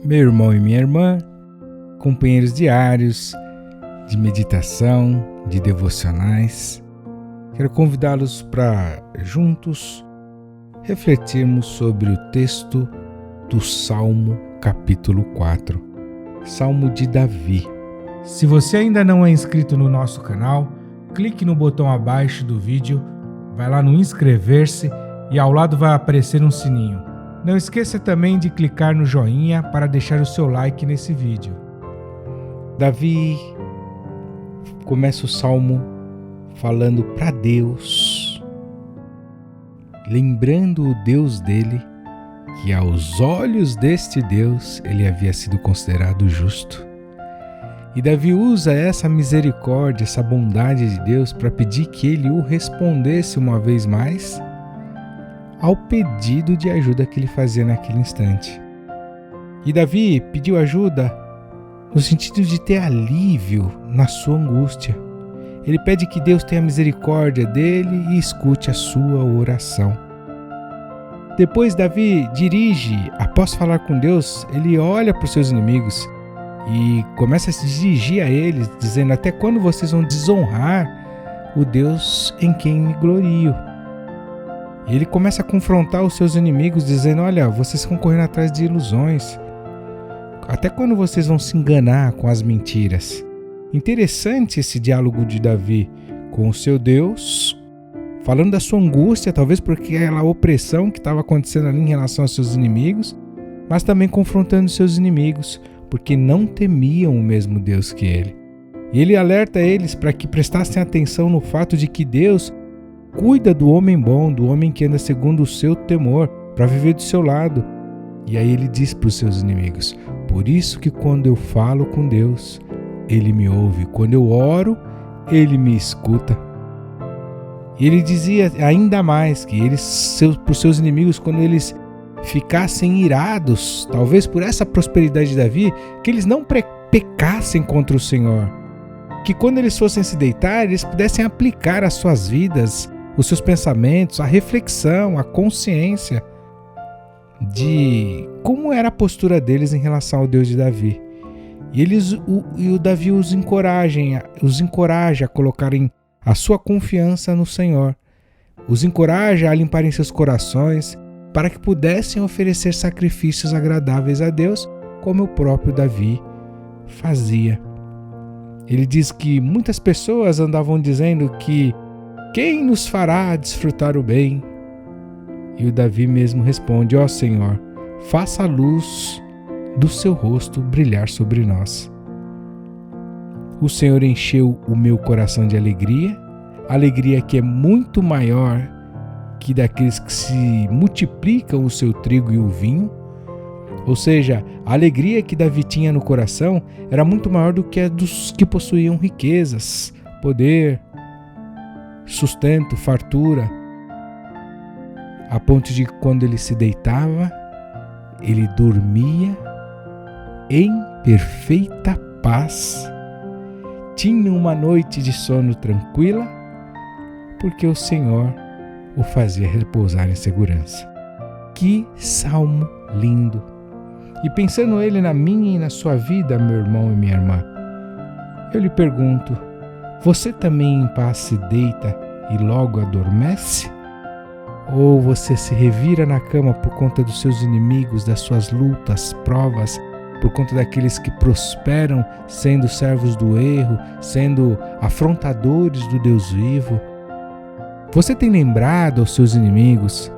Meu irmão e minha irmã, companheiros diários de meditação, de devocionais, quero convidá-los para juntos refletirmos sobre o texto do Salmo capítulo 4, Salmo de Davi. Se você ainda não é inscrito no nosso canal, clique no botão abaixo do vídeo, vai lá no inscrever-se e ao lado vai aparecer um sininho. Não esqueça também de clicar no joinha para deixar o seu like nesse vídeo. Davi começa o salmo falando para Deus, lembrando o Deus dele, que aos olhos deste Deus ele havia sido considerado justo. E Davi usa essa misericórdia, essa bondade de Deus para pedir que ele o respondesse uma vez mais ao pedido de ajuda que ele fazia naquele instante. E Davi pediu ajuda no sentido de ter alívio na sua angústia. Ele pede que Deus tenha misericórdia dele e escute a sua oração. Depois Davi dirige, após falar com Deus, ele olha para os seus inimigos e começa a se dirigir a eles, dizendo: até quando vocês vão desonrar o Deus em quem me glorio? E ele começa a confrontar os seus inimigos, dizendo: olha, vocês estão correndo atrás de ilusões. Até quando vocês vão se enganar com as mentiras? Interessante esse diálogo de Davi com o seu Deus, falando da sua angústia, talvez porque aquela opressão que estava acontecendo ali em relação aos seus inimigos, mas também confrontando os seus inimigos, porque não temiam o mesmo Deus que ele. E ele alerta eles para que prestassem atenção no fato de que Deus cuida do homem bom, do homem que anda segundo o seu temor, para viver do seu lado. E aí ele diz para os seus inimigos: por isso que quando eu falo com Deus, ele me ouve. Quando eu oro, ele me escuta. E ele dizia ainda mais que para os seus inimigos, quando eles ficassem irados, talvez por essa prosperidade de Davi, que eles não pecassem contra o Senhor. Que quando eles fossem se deitar, eles pudessem aplicar às suas vidas os seus pensamentos, a reflexão, a consciência de como era a postura deles em relação ao Deus de Davi. E o Davi os encoraja a colocarem a sua confiança no Senhor, os encoraja a limparem seus corações para que pudessem oferecer sacrifícios agradáveis a Deus, como o próprio Davi fazia. Ele diz que muitas pessoas andavam dizendo que quem nos fará desfrutar o bem? E o Davi mesmo responde: ó Senhor, faça a luz do seu rosto brilhar sobre nós. O Senhor encheu o meu coração de alegria que é muito maior que daqueles que se multiplicam o seu trigo e o vinho. Ou seja, a alegria que Davi tinha no coração era muito maior do que a dos que possuíam riquezas, poder, sustento, fartura, a ponto de que quando ele se deitava, ele dormia em perfeita paz. Tinha uma noite de sono tranquila, porque o Senhor o fazia repousar em segurança. Que salmo lindo! E pensando ele na minha e na sua vida, meu irmão e minha irmã, eu lhe pergunto: você também em paz se deita e logo adormece? Ou você se revira na cama por conta dos seus inimigos, das suas lutas, provas, por conta daqueles que prosperam sendo servos do erro, sendo afrontadores do Deus vivo? Você tem lembrado aos seus inimigos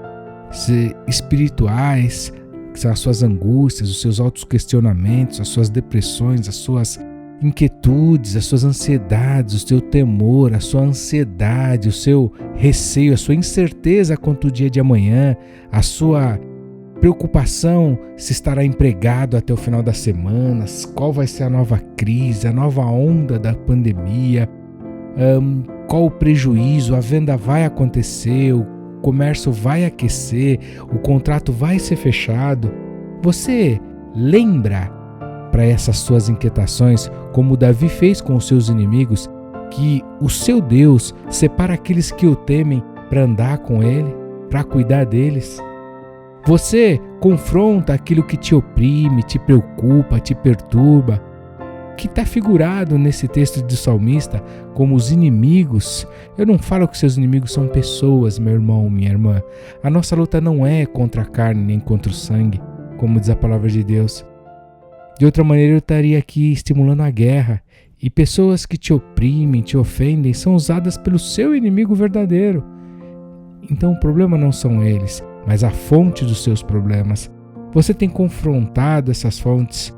espirituais, que são as suas angústias, os seus autoquestionamentos, as suas depressões, as suas inquietudes, as suas ansiedades, o seu temor, a sua ansiedade, o seu receio, a sua incerteza quanto ao dia de amanhã, a sua preocupação se estará empregado até o final das semanas, qual vai ser a nova crise, a nova onda da pandemia, qual o prejuízo, a venda vai acontecer, o comércio vai aquecer, o contrato vai ser fechado. Você lembra para essas suas inquietações, como Davi fez com os seus inimigos, que o seu Deus separa aqueles que o temem para andar com ele, para cuidar deles? Você confronta aquilo que te oprime, te preocupa, te perturba, que está figurado nesse texto do salmista como os inimigos. Eu não falo que seus inimigos são pessoas, meu irmão, minha irmã. A nossa luta não é contra a carne nem contra o sangue, como diz a palavra de Deus. De outra maneira, eu estaria aqui estimulando a guerra. E pessoas que te oprimem, te ofendem, são usadas pelo seu inimigo verdadeiro. Então o problema não são eles, mas a fonte dos seus problemas. Você tem confrontado essas fontes,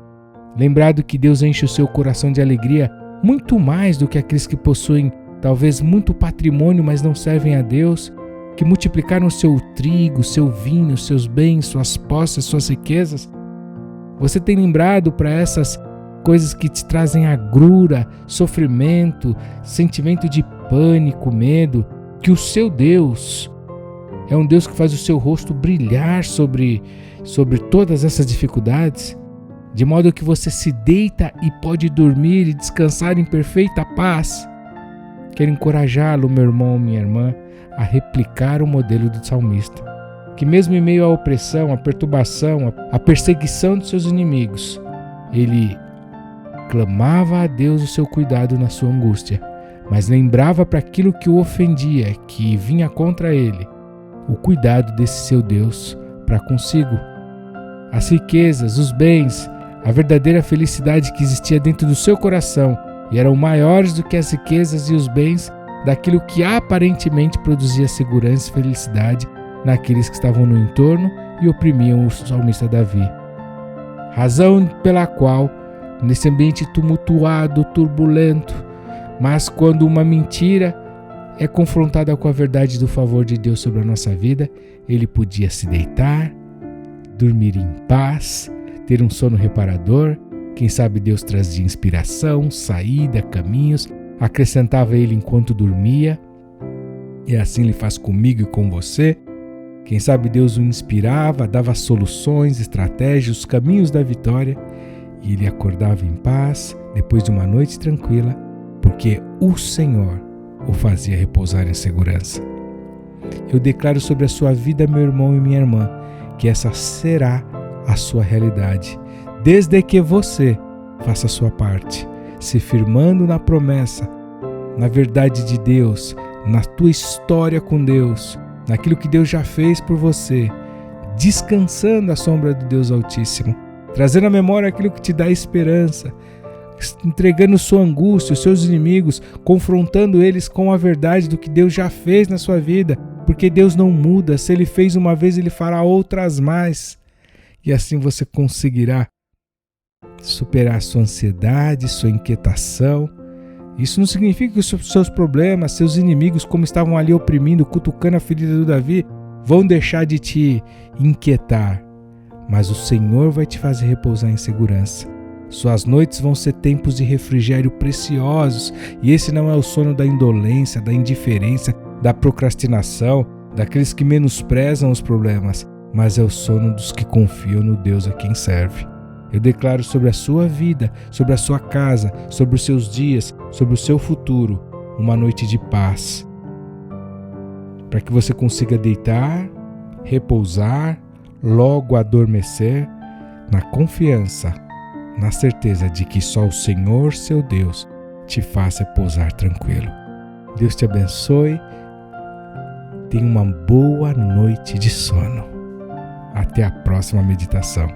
lembrado que Deus enche o seu coração de alegria muito mais do que aqueles que possuem talvez muito patrimônio, mas não servem a Deus, que multiplicaram o seu trigo, seu vinho, seus bens, suas posses, suas riquezas. Você tem lembrado para essas coisas que te trazem agrura, sofrimento, sentimento de pânico, medo, que o seu Deus é um Deus que faz o seu rosto brilhar sobre todas essas dificuldades, de modo que você se deita e pode dormir e descansar em perfeita paz. Quero encorajá-lo, meu irmão, minha irmã, a replicar o modelo do salmista, que mesmo em meio à opressão, à perturbação, à perseguição de seus inimigos, ele clamava a Deus o seu cuidado na sua angústia, mas lembrava para aquilo que o ofendia, que vinha contra ele, o cuidado desse seu Deus para consigo. As riquezas, os bens, a verdadeira felicidade que existia dentro do seu coração e eram maiores do que as riquezas e os bens daquilo que aparentemente produzia segurança e felicidade naqueles que estavam no entorno e oprimiam o salmista Davi. Razão pela qual, nesse ambiente tumultuado, turbulento, mas quando uma mentira é confrontada com a verdade do favor de Deus sobre a nossa vida, ele podia se deitar, dormir em paz, ter um sono reparador. Quem sabe Deus trazia inspiração, saída, caminhos, acrescentava ele enquanto dormia, e assim ele faz comigo e com você. Quem sabe Deus o inspirava, dava soluções, estratégias, os caminhos da vitória, e ele acordava em paz depois de uma noite tranquila, porque o Senhor o fazia repousar em segurança. Eu declaro sobre a sua vida, meu irmão e minha irmã, que essa será a sua realidade, desde que você faça a sua parte, se firmando na promessa, na verdade de Deus, na tua história com Deus, naquilo que Deus já fez por você, descansando à sombra do Deus Altíssimo, trazendo à memória aquilo que te dá esperança, entregando sua angústia, os seus inimigos, confrontando eles com a verdade do que Deus já fez na sua vida, porque Deus não muda. Se Ele fez uma vez, Ele fará outras mais, e assim você conseguirá superar sua ansiedade, sua inquietação. Isso não significa que os seus problemas, seus inimigos, como estavam ali oprimindo, cutucando a ferida do Davi, vão deixar de te inquietar, mas o Senhor vai te fazer repousar em segurança. Suas noites vão ser tempos de refrigério preciosos, e esse não é o sono da indolência, da indiferença, da procrastinação, daqueles que menosprezam os problemas, mas é o sono dos que confiam no Deus a quem serve. Eu declaro sobre a sua vida, sobre a sua casa, sobre os seus dias, sobre o seu futuro, uma noite de paz, para que você consiga deitar, repousar, logo adormecer, na confiança, na certeza de que só o Senhor, seu Deus, te faça repousar tranquilo. Deus te abençoe. Tenha uma boa noite de sono. Até a próxima meditação.